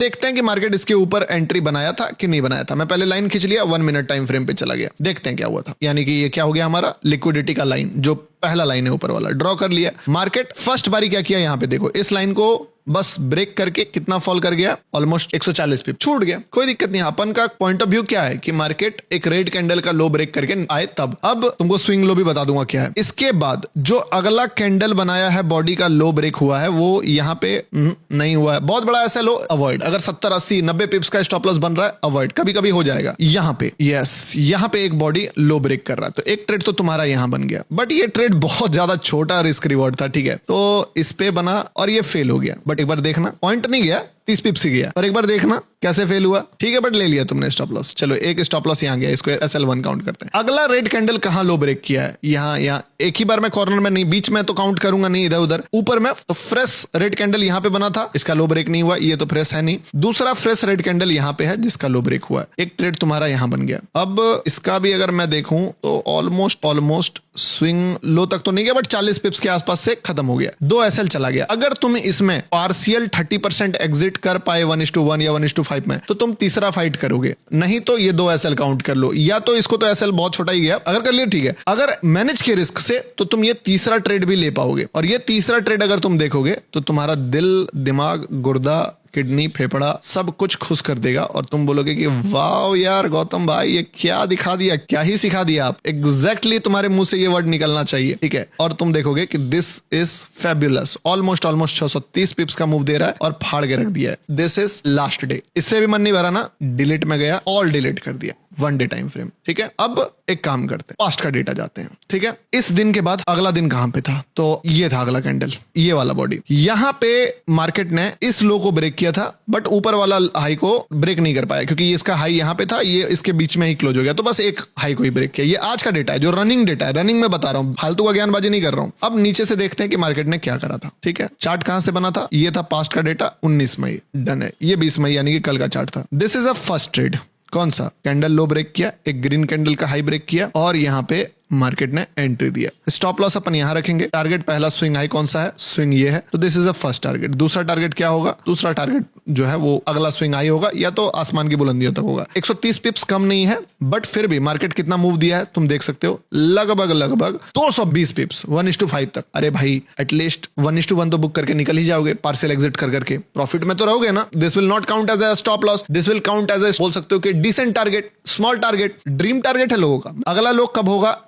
देखते हैं कि मार्केट इसके ऊपर एंट्री बनाया था कि नहीं बनाया था। मैं पहले लाइन खींच लिया, 1 मिनट टाइम फ्रेम पे चला गया, देखते हैं क्या हुआ था। यानी कि ये क्या हो गया, हमारा लिक्विडिटी का लाइन, जो पहला लाइन है ऊपर वाला, ड्रॉ कर लिया। मार्केट फर्स्ट बारी क्या किया, यहां पे देखो, इस लाइन को बस ब्रेक करके कितना फॉल कर गया, ऑलमोस्ट 140 पिप छूट गया। कोई दिक्कत नहीं, अपन का पॉइंट ऑफ व्यू क्या है कि मार्केट एक रेड कैंडल का लो ब्रेक करके आए तब। अब तुमको स्विंग लो भी बता दूंगा क्या है। इसके बाद जो अगला कैंडल बनाया है, बॉडी का लो ब्रेक हुआ है, वो यहाँ पे नहीं हुआ है। बहुत बड़ा ऐसा लो अवॉइड, अगर 70 80 90 पिप्स का स्टॉप लॉस बन रहा है, अवॉइड, कभी कभी हो जाएगा। यहाँ पे यस, यहाँ पे एक बॉडी लो ब्रेक कर रहा है, तो एक ट्रेड तो तुम्हारा यहाँ बन गया, बट ये ट्रेड बहुत ज्यादा छोटा रिस्क रिवॉर्ड था, ठीक है। तो इस पे बना और ये फेल हो गया, बट एक बार देखना, पॉइंट नहीं गया, 30 पिप्स ही गया, और एक बार देखना कैसे फेल हुआ, ठीक है, बट ले लिया तुमने स्टॉप लॉस। चलो एक स्टॉप लॉस यहाँ गया, इसको SL1 काउंट करते हैं। अगला रेड कैंडल कहाँ लो ब्रेक किया है, यहाँ एक ही बार में कॉर्नर में नहीं, बीच में तो काउंट करूंगा नहीं, इधर उधर ऊपर में। तो फ्रेश रेड कैंडल यहाँ पे बना था, इसका लो ब्रेक नहीं हुआ, ये तो फ्रेश है नहीं। दूसरा फ्रेश रेड कैंडल यहाँ पे है जिसका लो ब्रेक हुआ, एक ट्रेड तुम्हारा यहाँ बन गया। अब इसका भी अगर मैं देखूं तो ऑलमोस्ट स्विंग लो तक तो नहीं गया, बट 40 पिप्स के आसपास से खत्म हो गया, 2 SL चला गया। अगर तुम इसमें पार्शियल 30% एग्जिट कर पाए 1:1 या 1:5 में, तो तुम तीसरा फाइट करोगे, नहीं तो ये 2 SL काउंट कर लो, या तो इसको तो SL बहुत छोटा ही गया, अगर कर लिया ठीक है। अगर मैनेज के रिस्क से तो तुम ये तीसरा ट्रेड भी ले पाओगे, और ये तीसरा ट्रेड अगर तुम देखोगे तो तुम्हारा दिल, दिमाग, गुर्दा, किडनी, फेफड़ा सब कुछ खुश कर देगा, और तुम बोलोगे कि वाह यार गौतम भाई, ये क्या दिखा दिया, क्या ही सिखा दिया आप। एग्जैक्टली तुम्हारे मुंह से ये वर्ड निकलना चाहिए, ठीक है। और तुम देखोगे कि दिस इज फैबुलस, ऑलमोस्ट 630 पिप्स का मूव दे रहा है और फाड़ के रख दिया है। This is last day. इससे भी मन नहीं भरा ना, डिलीट में गया, ऑल डिलीट कर दिया, 1 डे टाइम फ्रेम, ठीक है। अब एक काम करते हैं, पास्ट का डेटा जाते हैं, ठीक है। इस दिन के बाद अगला दिन कहां पे था, तो ये था अगला कैंडल, ये वाला बॉडी। यहां पे मार्केट ने इस लो को ब्रेक किया था, बट ऊपर वाला हाई को ब्रेक नहीं कर पाया, क्योंकि इसका हाई यहां पे था, ये इसके बीच में ही क्लोज हो गया, तो बस एक हाई को ही ब्रेक किया। ये आज का डेटा है, जो रनिंग डेटा है, रनिंग में बता रहा हूं, फालतू का ज्ञानबाजी नहीं कर रहा हूं। अब नीचे से देखते हैं कि मार्केट ने क्या करा था, ठीक है। चार्ट कहां से बना था, ये था पास्ट का डेटा, 19 मई, डन है। ये 20 मई यानी कि कल का चार्ट था। This is a first trade. कौन सा कैंडल लो ब्रेक किया, एक ग्रीन कैंडल का हाई ब्रेक किया, और यहां पे मार्केट ने एंट्री दिया। स्टॉप लॉस अपन यहां रखेंगे। टारगेट पहला स्विंग हाई कौन सा है, स्विंग ये है, तो this is a first target. दूसरा टारगेट क्या होगा, दूसरा टारगेट जो है वो अगला स्विंग हाई होगा, या तो आसमान की बुलंदियों तक होगा। 130 पिप्स कम नहीं है, बट फिर भी मार्केट कितना मूव दिया है तुम देख सकते हो, लगभग 220 पिप्स, 1:5 तक। अरे भाई एटलीस्ट 1:1 तो बुक करके निकल ही जाओगे, पार्शियल एग्जिट कर करके प्रॉफिट में तो रहोगे ना। This will not count as a stop loss, this will count as बोल सकते हो कि decent target, small target, dream target है लोगों का। अगला लोग कब होगा,